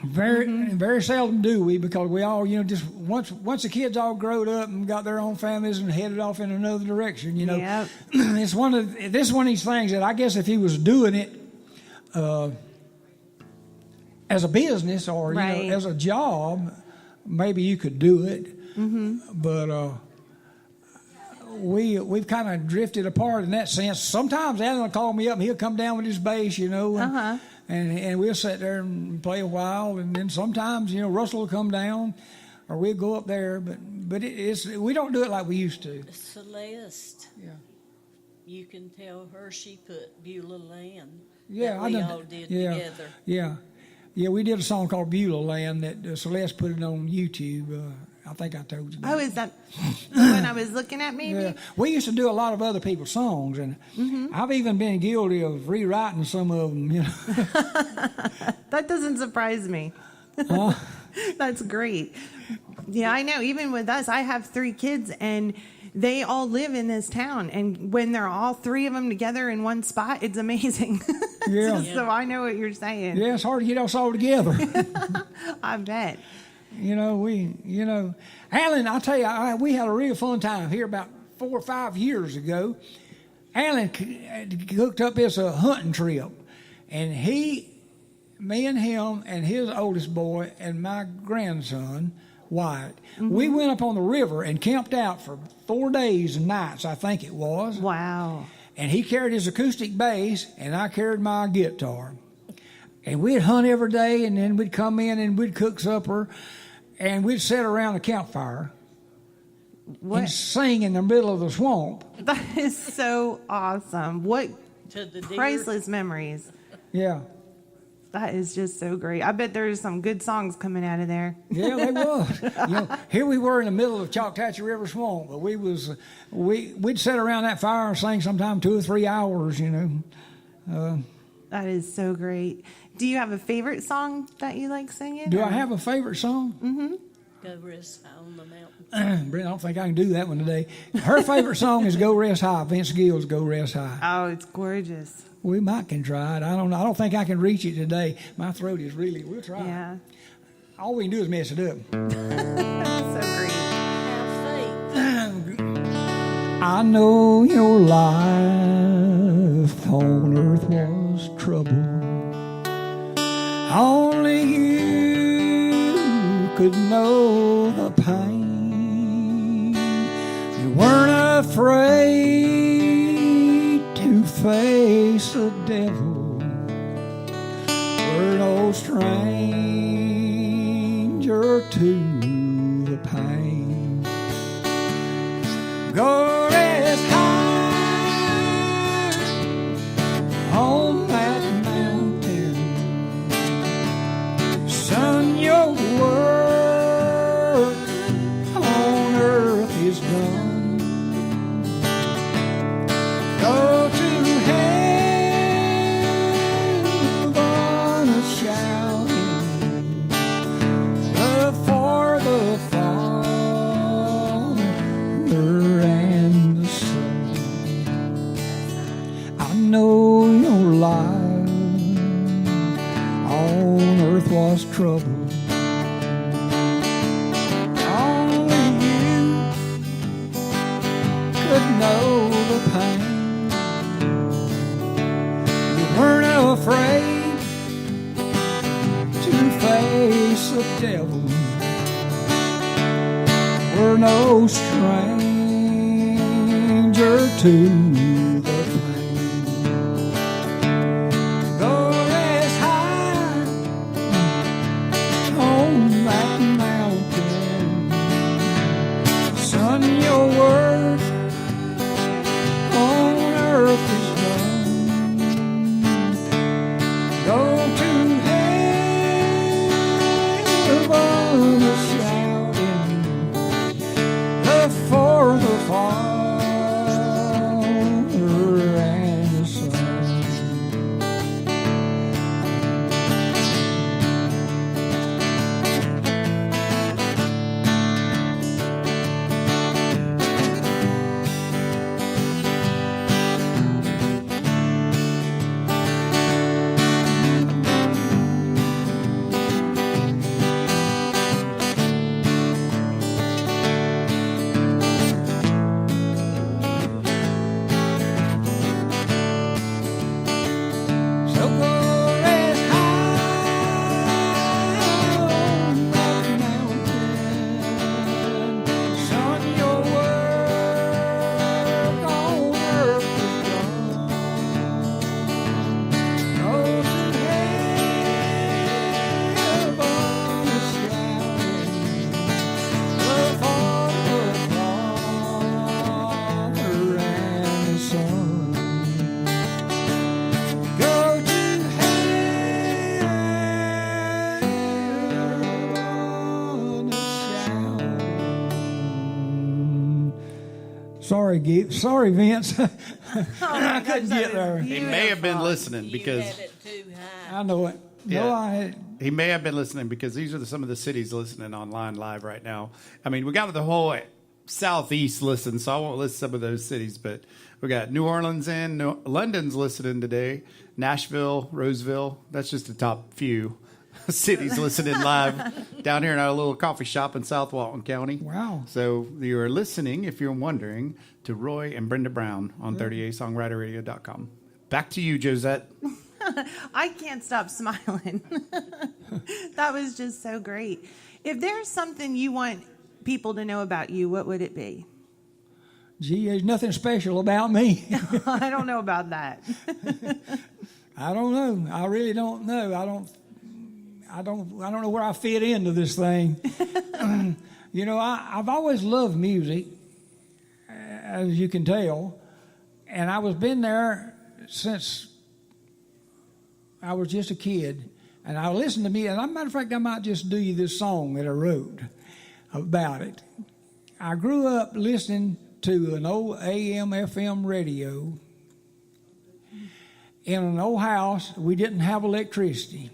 Very seldom do we, because we all, just once the kids all growed up and got their own families and headed off in another direction, Yep. This is one of these things that I guess if he was doing it as a business or Right. as a job, maybe you could do it. But we've kind of drifted apart in that sense. Sometimes Alan will call me up and he'll come down with his bass, and we'll sit there and play a while, and then sometimes Russell will come down, or we'll go up there. But we don't do it like we used to. Celeste. Yeah. You can tell her she put Beulah Land. Yeah, that I we done, all did yeah, together. Yeah. Yeah, we did a song called Beulah Land that Celeste put it on YouTube. I think I told you that. Oh, is that when I was looking at maybe? Yeah. We used to do a lot of other people's songs, and I've even been guilty of rewriting some of them, That doesn't surprise me. That's great. Yeah, I know. Even with us, I have 3 kids, and they all live in this town. And when they're all 3 of them together in one spot, it's amazing. Yeah. So I know what you're saying. Yeah, it's hard to get us all together. I bet. Alan, I'll tell you, we had a real fun time here about 4 or 5 years ago. Alan cooked up this hunting trip, and me and him and his oldest boy and my grandson, Wyatt, we went up on the river and camped out for 4 days and nights, I think it was. Wow. And he carried his acoustic bass, and I carried my guitar. And we'd hunt every day, and then we'd come in and we'd cook supper, and we'd sit around the campfire and sing in the middle of the swamp. That is so awesome. What To the deer. priceless memories. Yeah. That is just so great. I bet there's some good songs coming out of there. Yeah, they was. Here we were in the middle of Choctaw River Swamp, but we'd sit around that fire and sing sometime 2 or 3 hours, That is so great. Do you have a favorite song that you like singing? Do I have a favorite song? Go rest high on the mountain. Brenda, I don't think I can do that one today. Her favorite song is Go Rest High, Vince Gill's Go Rest High. Oh, it's gorgeous. We might can try it. I don't know. I don't think I can reach it today. My throat is we'll try. Yeah. All we can do is mess it up. That's so great. Have faith. I know your life on earth was trouble. Only you could know the pain. You weren't afraid to face the devil. We're no stranger to the pain. Go rest high on that mountain. Son, your work on earth is done. Go to heaven a-shouting, for the Father and the Son. I know your life on earth was trouble. Only you could know the pain. You weren't afraid to face the devil. We're no stranger to the pain. Go rest high on that mountain. Son, your work on earth is done. Go to heaven a-shouting, for the Father Sorry, Vince. I gosh, couldn't that get was there. He may have been listening You because had it too high. I know it. Yeah. No, he may have been listening because these are some of the cities listening online live right now. I mean, we got the whole southeast listen, so I won't list some of those cities, but we got New Orleans London's listening today, Nashville, Roseville. That's just the top few cities listening live down here in our little coffee shop in South Walton County. Wow. So you are listening, if you're wondering, to Roy and Brenda Brown on 38songwriterradio.com. Back to you, Josette. I can't stop smiling. That was just so great. If there's something you want people to know about you, what would it be? Gee, there's nothing special about me. I don't know about that. I don't know. I really don't know. I don't know where I fit into this thing. You know, I've always loved music, as you can tell, and I was been there since I was just a kid. And I listened to me, and as a matter of fact, I might just do you this song that I wrote about it. I grew up listening to an old AM, FM radio in an old house. We didn't have electricity.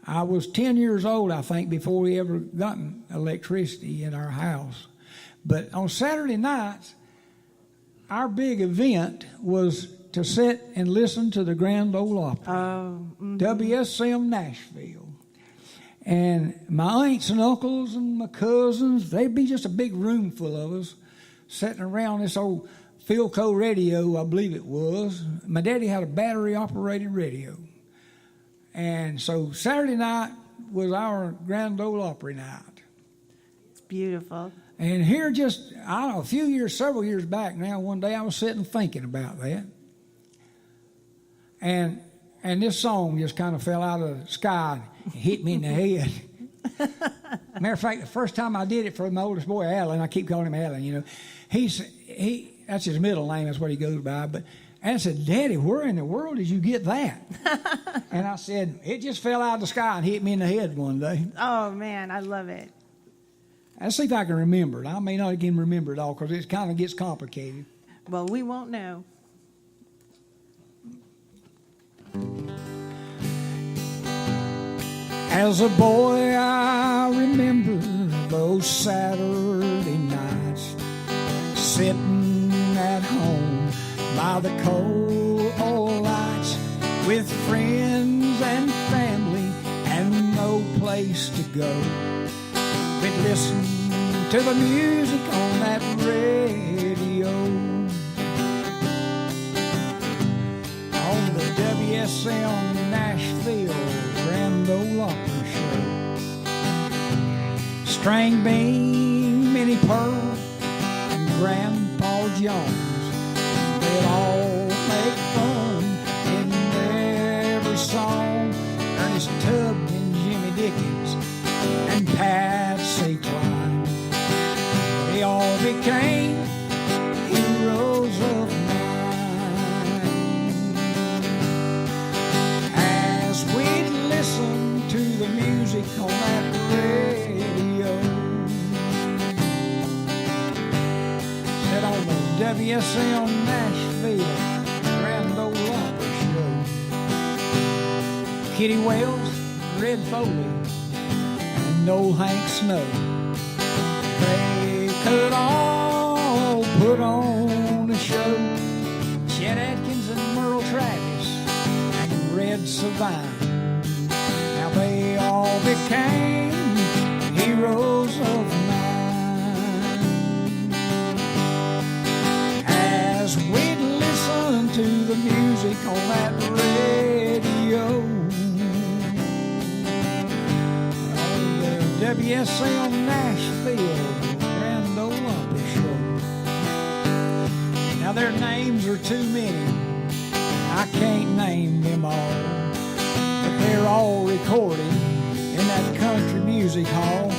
I was 10 years old, I think, before we ever got electricity in our house. But on Saturday nights, our big event was to sit and listen to the Grand Ole Opry, WSM Nashville. And my aunts and uncles and my cousins, they'd be just a big room full of us sitting around this old Philco radio, I believe it was. My daddy had a battery-operated radio. And so Saturday night was our Grand Ole Opry night. It's beautiful. And here just, I don't know, several years back now, one day I was sitting thinking about that. And this song just kind of fell out of the sky and hit me in the head. Matter of fact, the first time I did it for my oldest boy, Alan, I keep calling him Alan, you know, he that's his middle name, that's what he goes by, but Alan said, Daddy, where in the world did you get that? And I said, it just fell out of the sky and hit me in the head one day. Oh, man, I love it. Let's see if I can remember it. I may not even remember it all because it kind of gets complicated. Well, we won't know. As a boy, I remember those Saturday nights, sitting at home by the coal lights with friends and family and no place to go. We'd listen to the music on that radio, on the WSM Nashville Grand Ole Opry Show. String Bean, Minnie Pearl, and Grandpa Jones, they'd all make fun in every song. Ernest Tubb and Jimmy Dickens and Patsy Cline, they all became heroes of mine. As we'd listen to the music on that radio, set on the WSM Nashville Grand Ole Opry Show. Kitty Wells, Red Foley, and old Hank Snow, they could all put on a show. Chet Atkins and Merle Travis and Red Savine, now they all became heroes of mine. As we'd listen to the music on that radio, WSM Nashville Grand Ole Opry Show. Now their names are too many, I can't name them all, but they're all recorded in that country music hall.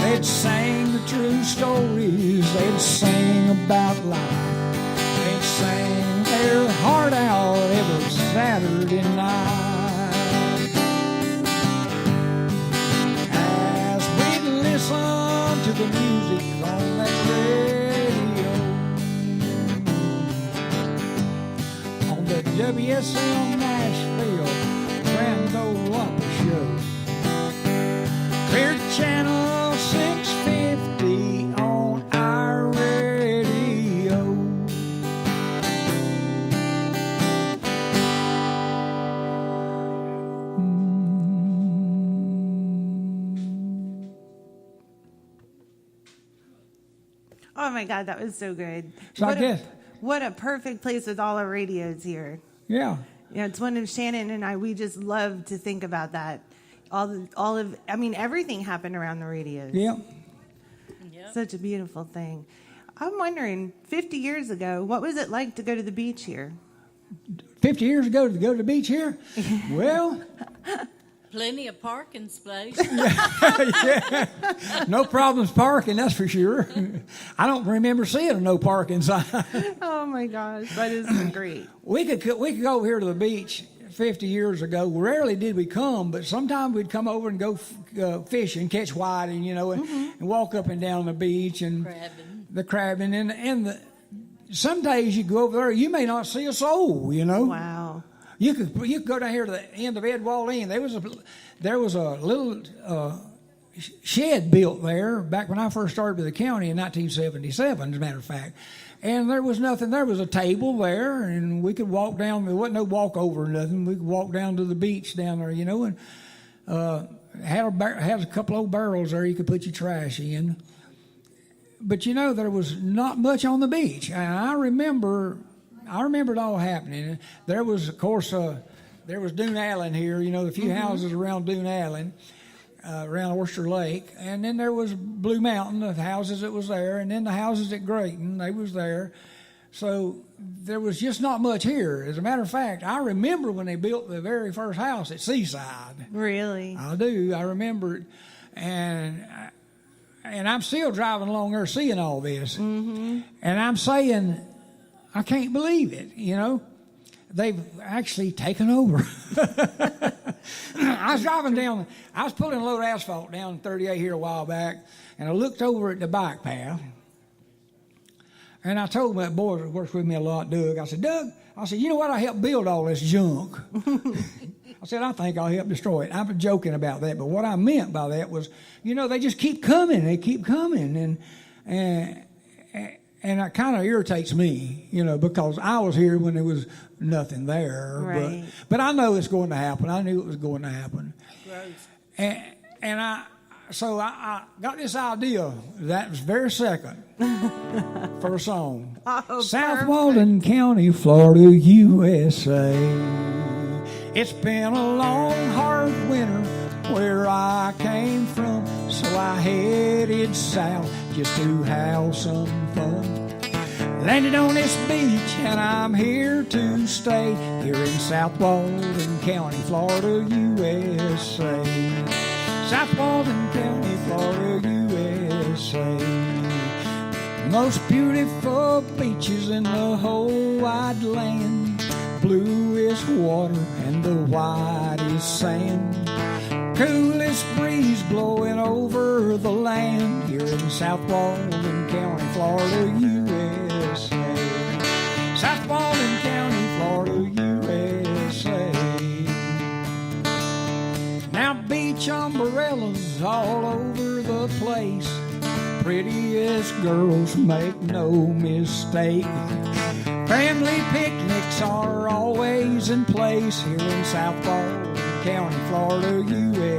They'd sing the true stories, they'd sing about life, they'd sing their heart out every Saturday night. Listen to the music on that radio, WSM Nashville, Grand Ole Opry Show. Clear Channel 650 on our radio. Oh my God, that was so good. So I guess, What a perfect place with all our radios here. yeah. Yeah, it's one of Shannon and I, we just love to think about that. Everything happened around the radios. Yeah. Yep. Such a beautiful thing. I'm wondering, 50 years ago, what was it like to go to the beach here? 50 years ago to go to the beach here? Well, Plenty of parking space. no problems parking, that's for sure. I don't remember seeing a no parking sign. Oh my gosh, that is great. We could go over here to the beach 50 years ago. Rarely did we come, but sometimes we'd come over and go fishing, catch whiting, and walk up and down the beach and Crabbing. the crabbing. And some days you go over there, you may not see a soul, Wow. You could go down here to the end of Edwall Lane. There was a little shed built there back when I first started with the county in 1977, as a matter of fact. And there was nothing. There was a table there, and we could walk down. There wasn't no walkover or nothing. We could walk down to the beach down there, and had a couple old barrels there you could put your trash in. But there was not much on the beach, and I remember it all happening. There was, of course, there was Dune Allen here. The few houses around Dune Allen. Around Oyster Lake, and then there was Blue Mountain, the houses that was there, and then the houses at Grayton, they was there. So there was just not much here. As a matter of fact, I remember when they built the very first house at Seaside. Really? I do. I remember it, and I'm still driving along there seeing all this, and I'm saying, I can't believe it. They've actually taken over. I was driving down, I was pulling a load of asphalt down 38 here a while back, and I looked over at the bike path, and I told my boy that works with me a lot, Doug, I said, you know what, I helped build all this junk. I said, I think I'll help destroy it. I'm joking about that, but what I meant by that was, they just keep coming, and it kind of irritates me, because I was here when there was nothing there. Right. But I know it's going to happen. I knew it was going to happen. Growth. And I got this idea that was very second for a song. Oh, South perfect. Walden County, Florida, USA. It's been a long, hard winter where I came from, so I headed south just to have some fun. Landed on this beach and I'm here to stay, here in South Walden County, Florida, USA. South Walden County, Florida, USA. Most beautiful beaches in the whole wide land, bluest water and the whitest sand. Coolest breeze blowing over the land, here in South Walden County, Florida, USA. South Walden County, Florida, USA. Now beach umbrellas all over the place, prettiest girls make no mistake. Family picnics are always in place, here in South Walden County, Florida, USA.